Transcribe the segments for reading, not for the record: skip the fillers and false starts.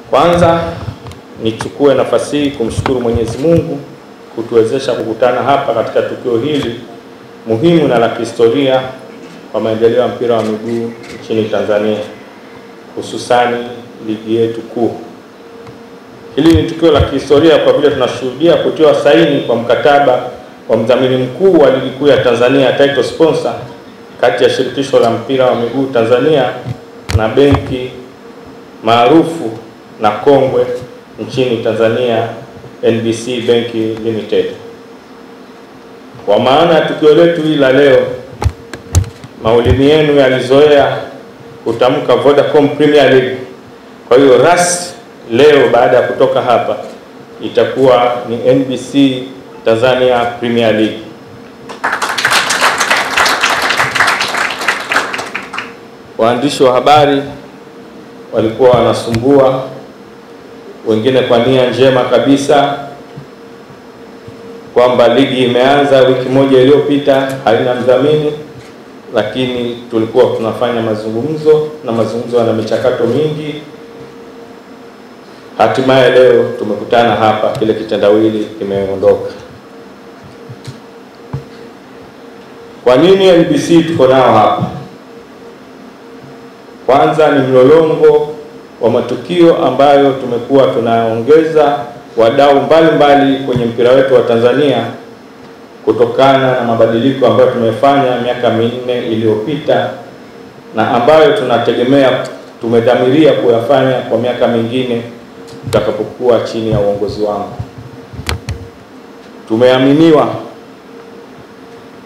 Kwanza nichukue nafasi hii kumshukuru Mwenyezi Mungu kutuwezesha kukutana hapa katika tukio hili muhimu na la kihistoria kwa maendeleo ya mpira wa miguu nchini Tanzania, hususani ligi yetu kuu. Hili ni tukio la kihistoria kwa vile tunashuhudia kutiwa saini kwa mkataba wa mdhamini mkuu wa ligi kuu ya Tanzania, title sponsor, kati ya shirikisho la mpira wa miguu Tanzania na benki maarufu na kongwe nchini Tanzania, NBC Bank Limited. Kwa maana ya tukio letu hili la leo, maulimi yenu yalizoea kutamka Vodacom Premier League. Kwa hiyo rasmi leo baada ya kutoka hapa itakuwa ni NBC Tanzania Premier League. Waandishi wa habari walikuwa wanasumbua wengine kwa nia njema kabisa kwamba ligi imeanza wiki moja iliyopita haina mdhamini, lakini tulikuwa tunafanya mazungumzo na mazungumzo yana michakato mingi. Hatimaye leo tumekutana hapa, kile kitendawili kimeondoka. Kwa nini NBC tuko nao hapa? Kwanza ni mlolongo wa matukio ambayo tumekuwa tunaongeza wadau mbalimbali kwenye mpira wetu wa Tanzania kutokana na mabadiliko ambayo tumefanya miaka minne iliyopita na ambayo tunategemea tumedhamiria kuyafanya kwa miaka mingine tutakapokuwa chini ya uongozi wangu. Tumeaminiwa,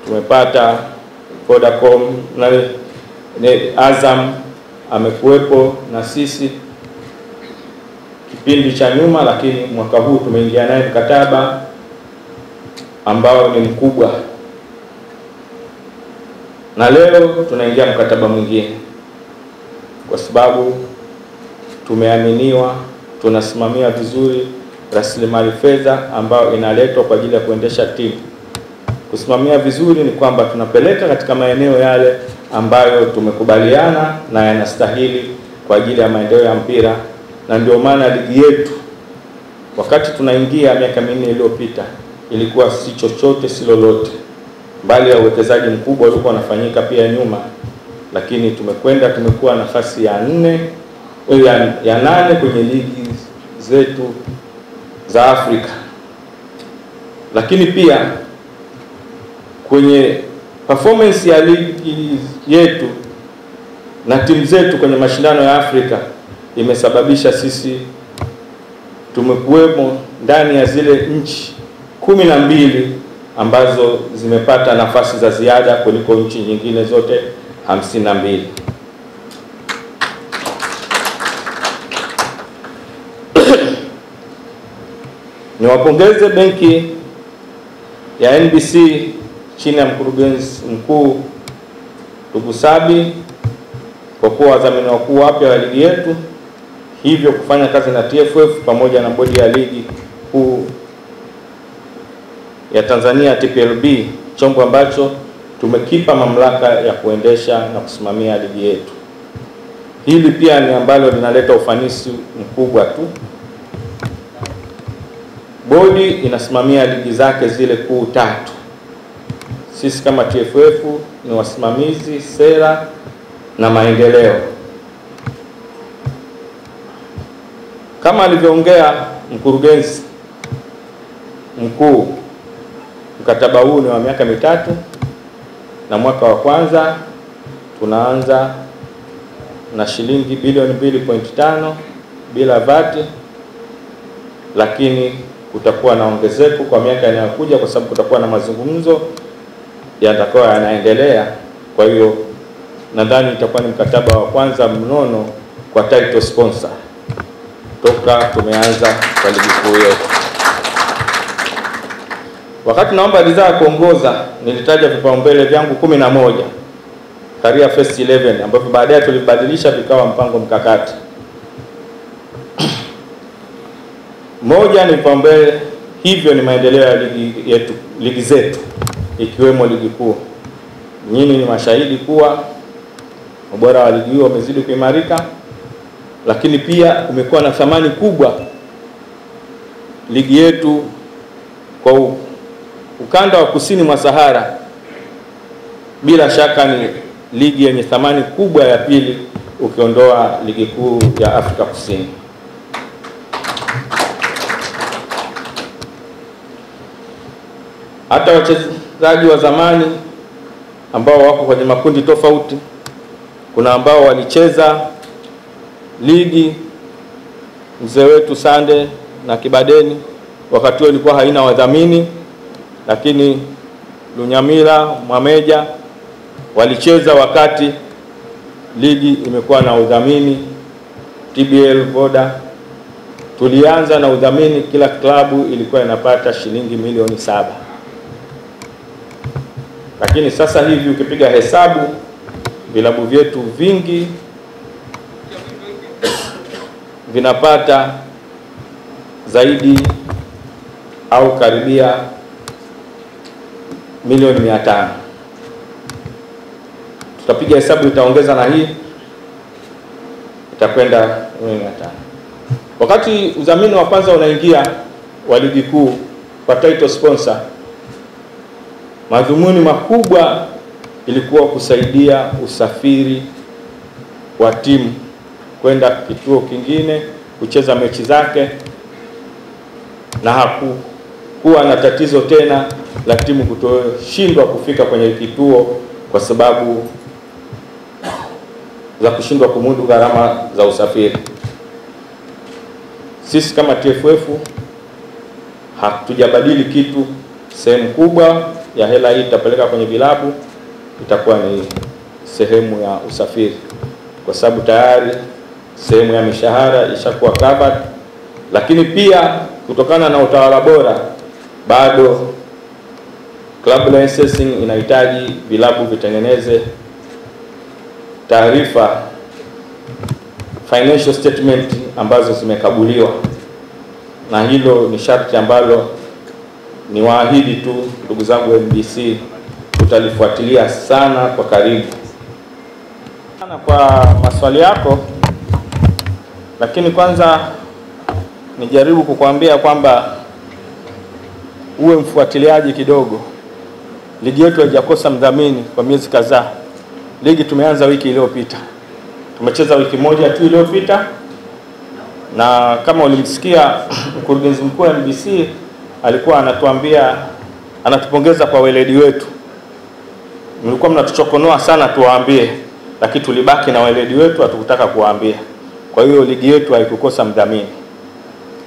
tumepata Vodacom na Azam amekuwepo na sisi kipindi cha nyuma, lakini mwaka huu tumeingia naye mkataba ambao ni mkubwa, na leo tunaingia mkataba mwingine kwa sababu tumeaminiwa, tunasimamia vizuri rasilimali fedha ambayo inaletwa kwa ajili ya kuendesha timu. Kusimamia vizuri ni kwamba tunapeleka katika maeneo yale ambayo tumekubaliana na yanastahili kwa ajili ya maendeleo ya mpira, na ndio maana ligi yetu wakati tunaingia miaka minne iliyopita ilikuwa si chochote si lolote, bali ya uwekezaji mkubwa ulikuwa unafanyika pia nyuma, lakini tumekuwa nafasi ya 8 kwenye ligi zetu za Afrika. Lakini pia kwenye performance ya ligi yetu na timu zetu kwenye mashindano ya Afrika imesababisha sisi tumekuwemo ndani ya zile nchi 12 ambazo zimepata nafasi za ziada kuliko nchi nyingine zote 52. Niwapongeze benki ya NBC chini ya mkurugenzi mkuu Tugusabi kwa kuwa wadhamini wakuu wapya wa ligi yetu, hivyo kufanya kazi na TFF pamoja na bodi ya ligi kuu ya Tanzania TPLB, chombo ambacho tumekipa mamlaka ya kuendesha na kusimamia ligi yetu. Hili pia ni ambalo linaleta ufanisi mkubwa tu. Bodi inasimamia ligi zake zile kuu 3. Sisi kama TFF ni wasimamizi sera na maendeleo. Kama alivyoongea mkurugenzi mkuu, mkataba huu ni wa miaka 3 na mwaka wa kwanza tunaanza na shilingi bilioni 2.5 bila VAT, lakini kutakuwa na ongezeko kwa miaka inayokuja kwa sababu kutakuwa na mazungumzo yatakuwa yanaendelea. Kwa hiyo nadhani itakuwa ni mkataba wa kwanza mnono kwa title sponsor toka tumeanza kwa ligi kuu yetu. Wakati naomba ridhaa ya kuongoza, nilitaja vipaumbele vyangu 11 career first 11 ambavyo baadaye tulibadilisha vikawa mpango mkakati. Moja ni vipaumbele hivyo ni maendeleo ya ligi yetu, ligi zetu ikiwemo ligi kuu. Nyinyi ni mashahidi kuwa ubora wa ligi hiyo umezidi kuimarika lakini pia umekuwa na thamani kubwa ligi yetu kwa ukanda wa kusini mwa Sahara. Bila shaka ni ligi yenye thamani kubwa ya pili ukiondoa ligi kuu ya Afrika Kusini. Hata wachezaji wa zamani ambao wako kwenye makundi tofauti, kuna ambao walicheza ligi, mzee wetu Sande na Kibadeni wakati huo ilikuwa haina wadhamini, lakini Lunyamila, Mwameja walicheza wakati ligi imekuwa na udhamini. TBL Voda tulianza na udhamini, kila klabu ilikuwa inapata shilingi milioni 7. Lakini sasa hivi ukipiga hesabu, vilabu vyetu vingi vinapata zaidi au karibia milioni 500. Tutapiga hesabu, itaongeza na hii itakwenda milioni 500. Wakati udhamini wa kwanza unaingia wa ligi kuu kwa title sponsor, madhumuni makubwa ilikuwa kusaidia usafiri wa timu kwenda kituo kingine kucheza mechi zake, na hakukuwa na tatizo tena la timu kutoshindwa kufika kwenye kituo kwa sababu za kushindwa kumudu gharama za usafiri. Sisi kama TFF hatujabadili kitu. Sehemu kubwa ya hela hii itapeleka kwenye vilabu, itakuwa ni sehemu ya usafiri, kwa sababu tayari sehemu ya mishahara ishakuwa covered. Lakini pia kutokana na utawala bora, bado club licensing inahitaji vilabu vitengeneze taarifa, financial statement ambazo zimekabuliwa, na hilo ni sharti ambalo ni waahidi tu ndugu zangu NBC tutalifuatilia sana kwa karibu. Sana kwa maswali yako, lakini kwanza nijaribu kukuambia kwamba uwe mfuatiliaji kidogo. Ligi yetu haijakosa mdhamini kwa miezi kadhaa. Ligi tumeanza wiki iliyopita. Tumecheza wiki moja tu iliyopita, na kama ulimsikia mkurugenzi mkuu wa NBC alikuwa anatuambia, anatupongeza kwa weledi wetu. Mlikuwa mnatuchokonoa sana tuwaambie, lakini tulibaki na weledi wetu, hatukutaka kuwaambia. Kwa hiyo ligi yetu haikukosa mdhamini.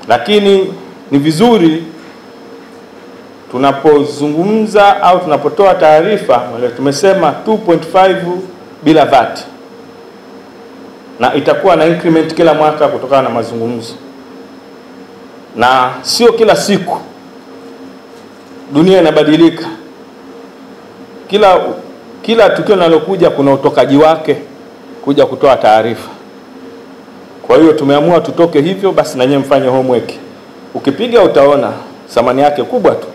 Lakini ni vizuri tunapozungumza au tunapotoa taarifa, tumesema 2.5 bila VAT, na itakuwa na increment kila mwaka kutokana na mazungumzo, na sio kila siku. Dunia inabadilika, kila tukio linalokuja kuna utokaji wake kuja kutoa taarifa. Kwa hiyo tumeamua tutoke hivyo, basi na nyinyi mfanye homework. Ukipiga utaona thamani yake kubwa tu,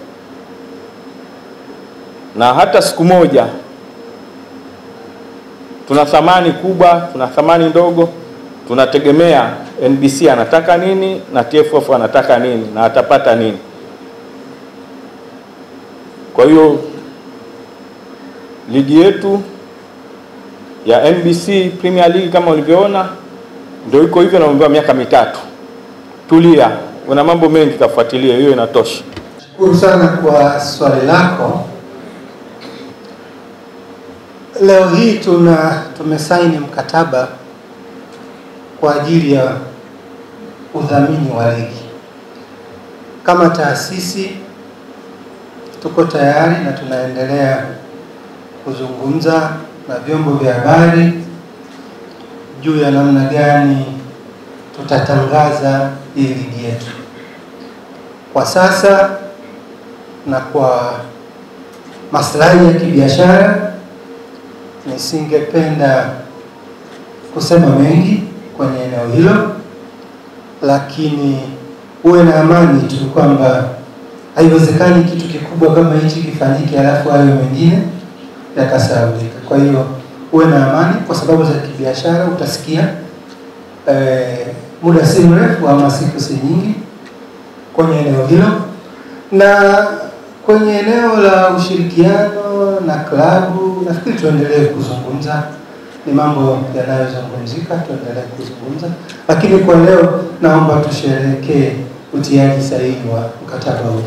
na hata siku moja tuna thamani kubwa, tuna thamani ndogo. Tunategemea NBC anataka nini na TFF anataka nini na atapata nini. Kwa hiyo ligi yetu ya NBC Premier League kama ulivyoona ndio iko hivyo, naomba miaka 3. Tulia, una mambo mengi kufuatilia, hiyo inatosha. Shukuru sana kwa swali lako. Leo hii tumesaini mkataba kwa ajili ya udhamini wa ligi. Kama taasisi tuko tayari na tunaendelea kuzungumza na vyombo vya habari juu ya namna gani tutatangaza hii ligi yetu. Kwa sasa na kwa maslahi ya kibiashara, nisingependa kusema mengi kwenye eneo hilo, lakini uwe na amani tu kwamba haiwezekani kitu kikubwa kama hichi kifanyike alafu hayo mengine yakasahaulika. Kwa hiyo uwe na amani, kwa sababu za kibiashara utasikia muda si mrefu ama siku si nyingi kwenye eneo hilo, na kwenye eneo la ushirikiano na klabu nafikiri tuendelee kuzungumza, ni mambo yanayozungumzika, tuendelee kuzungumza, lakini kwa leo naomba tusherehekee utiaji sahihi wa mkataba huu.